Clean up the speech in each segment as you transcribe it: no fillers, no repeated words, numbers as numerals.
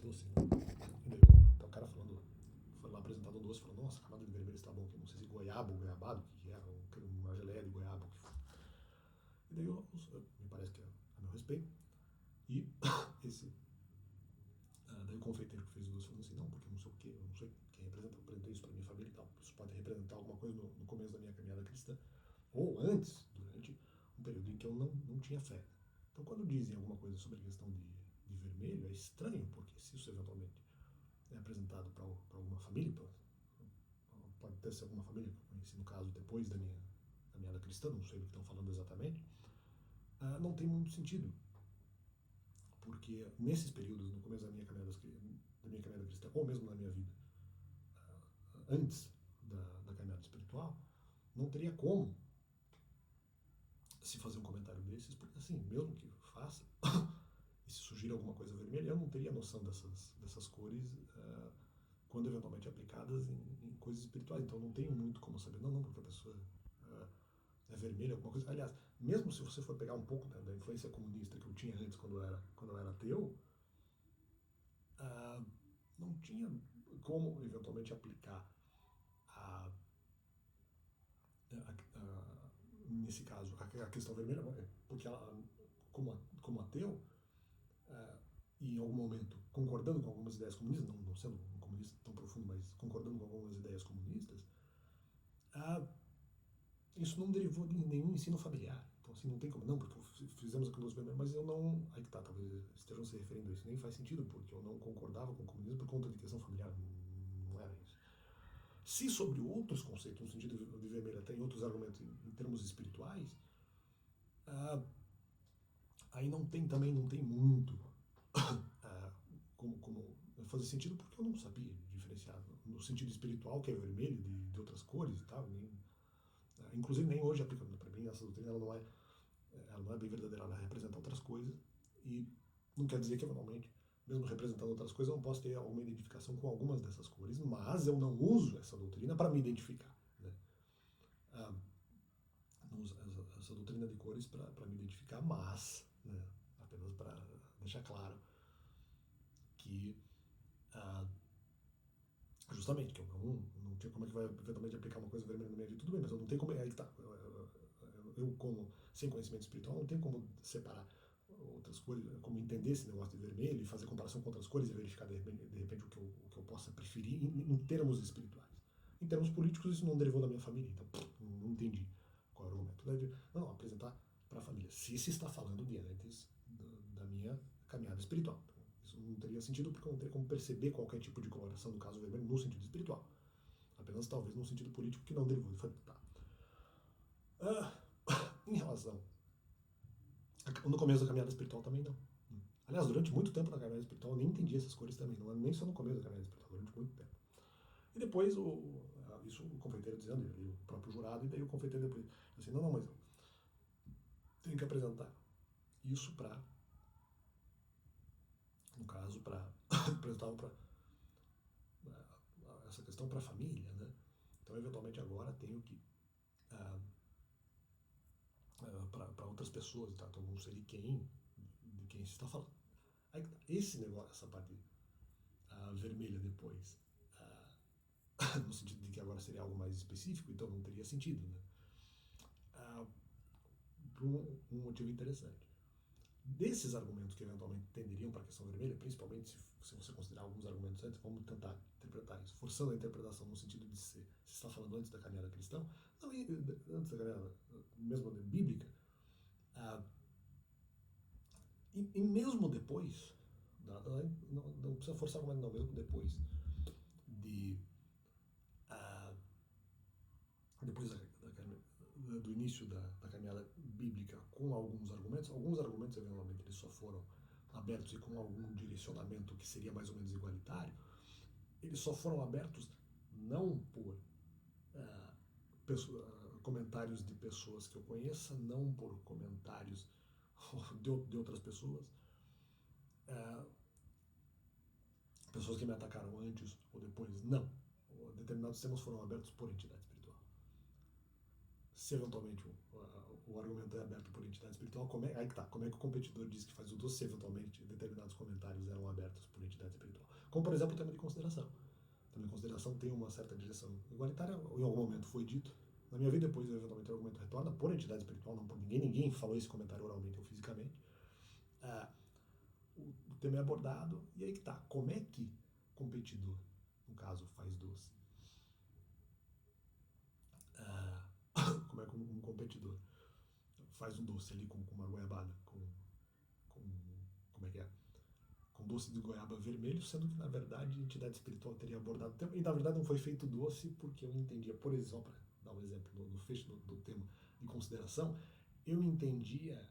doce, né? E daí, tá o cara falando, foi lá apresentar o doce, falou, nossa, a camada de vermelho está bom, que não sei se goiaba ou goiabado, que era uma geleia de goiaba. E daí me parece que é a meu respeito. E esse daí o confeiteiro que fez o doce falou assim, não, porque eu não sei o que, eu não sei quem representa, eu apresentei isso para minha família e tal. Isso pode representar alguma coisa no começo da minha caminhada cristã, ou antes, durante um período em que eu não tinha fé. Então quando dizem alguma coisa sobre a questão de vermelho, é estranho, porque se isso eventualmente é apresentado para alguma família, pode até ser alguma família que eu conheci no caso depois da minha caminhada cristã, não sei do que estão falando exatamente, não tem muito sentido. Porque nesses períodos, no começo da minha caminhada cristã, ou mesmo na minha vida, antes da caminhada espiritual, não teria como se fazer um comentário desses, porque assim, mesmo que faça, e se surgir alguma coisa vermelha, eu não teria noção dessas cores quando eventualmente aplicadas em coisas espirituais. Então não tenho muito como saber, não, porque a pessoa é vermelha, alguma coisa. Aliás, mesmo se você for pegar um pouco da influência comunista que eu tinha antes, quando eu era ateu, não tinha como eventualmente aplicar nesse caso a questão vermelha, porque ela, como ateu, e em algum momento concordando com algumas ideias comunistas, não sendo um comunista tão profundo, mas concordando com algumas ideias comunistas, isso não derivou de nenhum ensino familiar. Então, assim, não tem como, não, porque fizemos aquilo vermelho, mas eu não. Aí que tá, talvez estejam se referindo a isso. Nem faz sentido, porque eu não concordava com o comunismo por conta de questão familiar. Não era isso. Se sobre outros conceitos, no sentido de vermelho, até em outros argumentos em termos espirituais, aí também não tem muito como fazer sentido, porque eu não sabia diferenciar no sentido espiritual, que é vermelho, de outras cores e tal. Inclusive nem hoje aplicando para mim, essa doutrina ela não é bem verdadeira, ela representa outras coisas e não quer dizer que eventualmente, mesmo representando outras coisas, eu não posso ter alguma identificação com algumas dessas cores, mas eu não uso essa doutrina para me identificar. Né? Não uso essa doutrina de cores para me identificar, mas, né, apenas para deixar claro que justamente, que eu não tinha como é que vai eventualmente aplicar uma coisa vermelha na minha vida, tudo bem, mas eu não tenho como, aí que tá, eu como sem conhecimento espiritual, não tenho como separar outras cores, como entender esse negócio de vermelho e fazer comparação com outras cores e verificar de repente o que eu possa preferir em termos espirituais. Em termos políticos, isso não derivou da minha família, então não entendi qual era o argumento. Não, apresentar para a família, se se está falando de antes da minha caminhada espiritual. Então, isso não teria sentido porque eu não teria como perceber qualquer tipo de coloração do caso vermelho no sentido espiritual. Apenas talvez no sentido político que não derivou. Tá. Em relação. No começo da caminhada espiritual também não. Aliás, durante muito tempo na caminhada espiritual eu nem entendi essas cores também. Não é nem só no começo da caminhada espiritual, durante muito tempo. E depois, isso o confeiteiro dizendo, o próprio jurado, e daí o confeiteiro depois assim, não, mas eu tenho que apresentar isso para, no caso, para apresentar essa questão para a família, né? Então, eventualmente agora tenho que para outras pessoas, tá? Então não sei de quem se está falando. Aí, esse negócio, essa parte vermelha depois, no sentido de que agora seria algo mais específico, então não teria sentido, né? Por um motivo interessante. Desses argumentos que eventualmente tenderiam para a questão vermelha, principalmente se você considerar alguns argumentos antes, vamos tentar interpretar isso, forçando a interpretação no sentido de se está falando antes da caminhada cristã, não, antes da caminhada mesmo bíblica, e mesmo depois, não precisa forçar argumento não, mesmo depois depois do início da caminhada bíblica com alguns argumentos eventualmente eles só foram abertos e com algum direcionamento que seria mais ou menos igualitário, eles só foram abertos não por comentários de pessoas que eu conheça, não por comentários de outras pessoas, pessoas que me atacaram antes ou depois, não. Determinados temas foram abertos por entidade espiritual. Se eventualmente o argumento é aberto por entidade espiritual, aí que tá, como é que o competidor diz que faz o doce se eventualmente determinados comentários eram abertos por entidade espiritual? Como, por exemplo, o tema de consideração. O tema de consideração tem uma certa direção igualitária, ou em algum momento foi dito. Na minha vida, depois, eventualmente, o argumento retorna por entidade espiritual, não por ninguém. Ninguém falou esse comentário oralmente ou fisicamente. O tema é abordado, e aí que tá. Como é que competidor, no caso, faz doce? Como é que um competidor faz um doce ali com uma goiabada, com como é que é? Com doce de goiaba vermelho, sendo que na verdade a entidade espiritual teria abordado o tema, e na verdade não foi feito doce porque eu entendia, por exemplo, para dar um exemplo no fecho do tema de consideração, eu entendia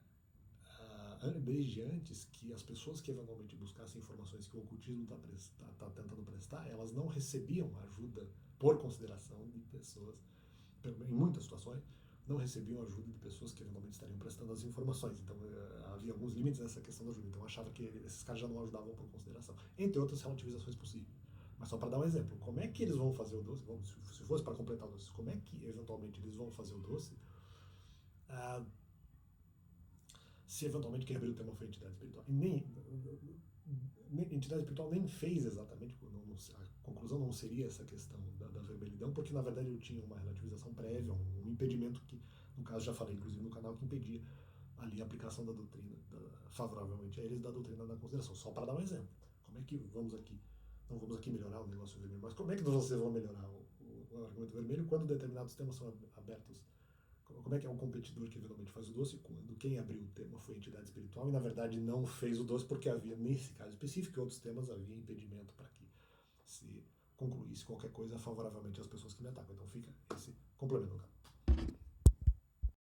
desde antes que as pessoas que eventualmente buscassem informações que o ocultismo está tentando prestar, elas não recebiam ajuda por consideração de pessoas, em muitas situações, não recebiam ajuda de pessoas que eventualmente estariam prestando as informações. Então havia alguns limites nessa questão da ajuda. Então eu achava que esses caras já não ajudavam por consideração, entre outras relativizações possíveis. Mas só para dar um exemplo, como é que eles vão fazer o doce? Se fosse para completar o doce, como é que eventualmente eles vão fazer o doce? Se eventualmente quem abriu o tema foi a entidade espiritual. E a entidade espiritual nem fez exatamente, a conclusão não seria essa questão da vermelhidão, porque na verdade eu tinha uma relativização prévia, um impedimento que, no caso, já falei inclusive no canal, que impedia ali a aplicação da doutrina, favoravelmente a eles, da doutrina da consideração. Só para dar um exemplo. Como é que vamos aqui, não vamos aqui melhorar o negócio vermelho, mas como é que vocês vão melhorar o argumento vermelho quando determinados temas são abertos? Como é que é um competidor que eventualmente faz o doce quando quem abriu o tema foi a entidade espiritual e na verdade não fez o doce porque havia, nesse caso específico, e outros temas havia impedimento para que se concluísse qualquer coisa favoravelmente às pessoas que me atacam. Então fica esse complemento.